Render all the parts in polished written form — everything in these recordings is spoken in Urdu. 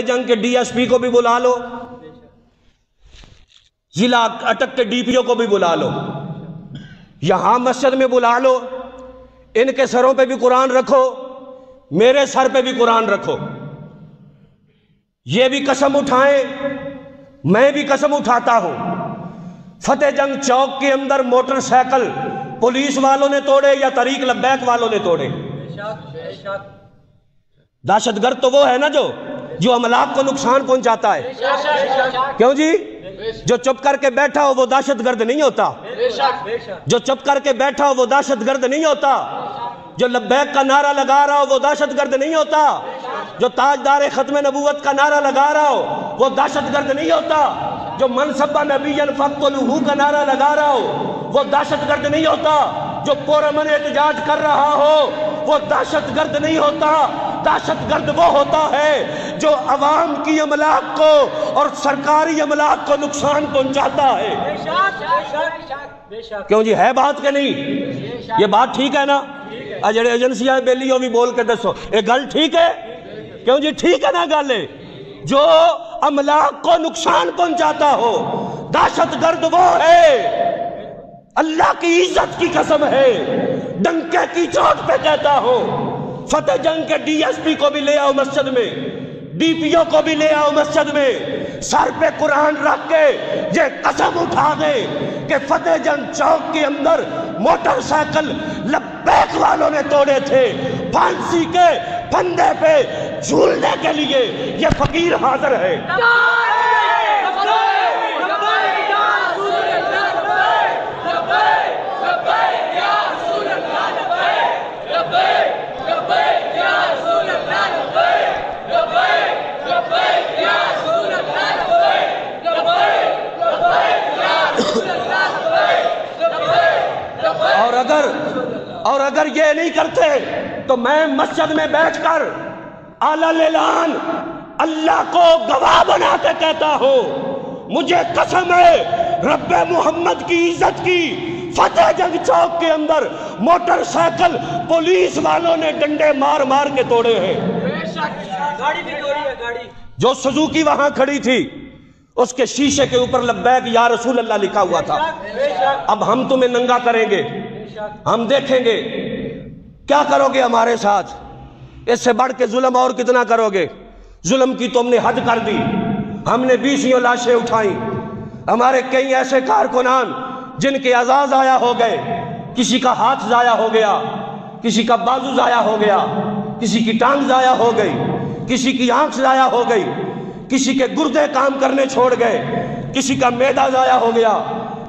جنگ کے ڈی ایس پی کو بھی بلا لو، ضلع اٹک کے ڈی پی او کو بھی بلا لو، یہاں مسجد میں بلا لو، ان کے سروں پہ بھی قرآن رکھو، میرے سر پہ بھی قرآن رکھو، یہ بھی قسم اٹھائیں، میں بھی قسم اٹھاتا ہوں۔ فتح جنگ چوک کے اندر موٹر سائیکل پولیس والوں نے توڑے یا طریق لبیک والوں نے توڑے؟ دہشت گرد تو وہ ہے نا جو املاک کو نقصان پہنچاتا ہے، کیوں جی؟ جو چپ کر کے بیٹھا ہو وہ دہشت گرد نہیں ہوتا، جو چپ کر کے بیٹھا ہو وہ دہشت گرد نہیں ہوتا، جو لبیک کا نعرہ لگا رہا ہو وہ دہشت گرد نہیں ہوتا، جو تاجدار ختم نبوت کا نعرہ لگا رہا ہو وہ دہشت گرد نہیں ہوتا، جو منصب نبی فقتلوہ کا نعرہ لگا رہا ہو وہ دہشت گرد نہیں ہوتا، جو پرامن احتجاج کر رہا ہو وہ دہشت گرد نہیں ہوتا۔ دہشت گرد وہ ہوتا ہے جو عوام کی املاک کو اور سرکاری املاک کو نقصان پہنچاتا ہے۔ کیوں جی، ہے بات کہ نہیں؟ یہ بات ٹھیک ہے نا؟ جڑے ایجنسیاں بیلیوں بھی بول کے دسو یہ گل ٹھیک ہے؟ کیوں جی ٹھیک ہے نا گل؟ جو املاک کو نقصان پہنچاتا ہو دہشت گرد وہ ہے۔ اللہ کی عزت کی قسم ہے، ڈنکے کی چوٹ پہ کہتا ہوں، فتح جنگ کے ڈی ایس پی کو بھی لے آؤ مسجد میں، ڈی پی او کو بھی لے آؤ مسجد میں، سر پہ قرآن رکھ کے یہ قسم اٹھا دے کہ فتح جنگ چوک کے اندر موٹر سائیکل لبیک والوں نے توڑے تھے، پھانسی کے پھندے پہ جھولنے کے لیے یہ فقیر حاضر ہے۔ اور اگر یہ نہیں کرتے تو میں مسجد میں بیٹھ کر اعلیٰ اعلان اللہ کو گواہ بنا کے کہتا ہوں، مجھے قسم ہے رب محمد کی عزت کی، فتح جنگ چوک کے اندر موٹر سائیکل پولیس والوں نے ڈنڈے مار مار کے توڑے ہیں۔ جو سزوکی وہاں کھڑی تھی اس کے شیشے کے اوپر لبیک یا رسول اللہ لکھا ہوا تھا۔ اب ہم تمہیں ننگا کریں گے، ہم دیکھیں گے کیا کرو گے ہمارے ساتھ، اس سے بڑھ کے ظلم اور کتنا کرو گے؟ ظلم کی تم نے حد کر دی، ہم نے 20 لاشیں اٹھائیں، ہمارے کئی ایسے کارکنان جن کے اعضاء ضائع ہو گئے، کسی کا ہاتھ ضائع ہو گیا، کسی کا بازو ضائع ہو گیا، کسی کی ٹانگ ضائع ہو گئی، کسی کی آنکھ ضائع ہو گئی، کسی کے گردے کام کرنے چھوڑ گئے، کسی کا معدہ ضائع ہو گیا،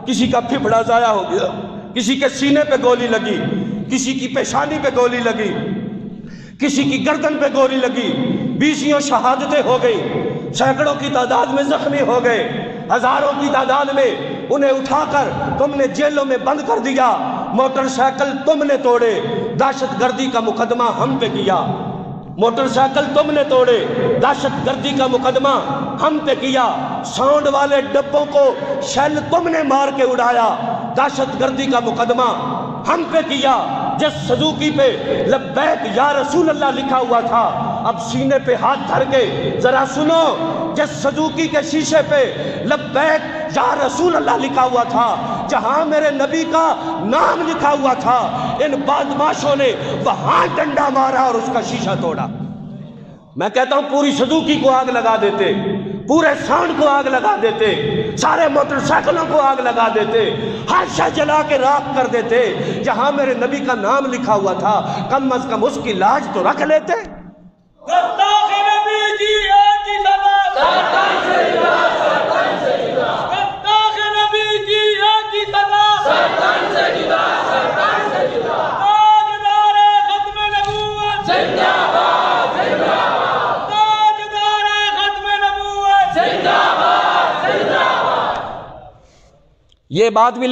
کسی کا پھپھڑا ضائع ہو گیا، کسی کے سینے پہ گولی لگی، کسی کی پیشانی پہ گولی لگی، کسی کی گردن پہ گولی لگی، 20 شہادتیں ہو گئی، سینکڑوں کی تعداد میں زخمی ہو گئے، ہزاروں کی تعداد میں انہیں اٹھا کر تم نے جیلوں میں بند کر دیا، موٹر سائیکل تم نے توڑے، دہشت گردی کا مقدمہ ہم پہ کیا، موٹر سائیکل تم نے توڑے، دہشت گردی کا مقدمہ ہم پہ کیا، ساؤنڈ والے ڈبوں کو شیل تم نے مار کے اڑایا، دہشت گردی کا مقدمہ ہم پہ کیا۔ جس سزوکی پہ لبیک یا رسول اللہ لکھا ہوا تھا، اب سینے پہ ہاتھ دھر کے ذرا سنو، جس سزوکی کے شیشے پہ لبیک یا رسول اللہ لکھا ہوا تھا، جہاں میرے نبی کا نام لکھا ہوا تھا، ان بدماشوں نے وہاں ڈنڈا مارا اور اس کا شیشہ توڑا۔ میں کہتا ہوں پوری سزوکی کو آگ لگا دیتے، پورے ساؤنڈ کو آگ لگا دیتے، سارے موٹر سائیکلوں کو آگ لگا دیتے، ہر شے جلا کے راکھ کر دیتے، جہاں میرے نبی کا نام لکھا ہوا تھا، کم از کم اس کی لاج تو رکھ لیتے۔ گستاخ نبی جی آجی سلام، سرکن سے جدا، سرکن سے جدا، گستاخ نبی جی آجی سلام، سرکن سے جدا، سرکن سے جدا، تاجدار ختم نبوت زندہ باد، زندہ باد، تاجدار ختم نبوت زندہ باد، زندہ باد۔ یہ بات بھی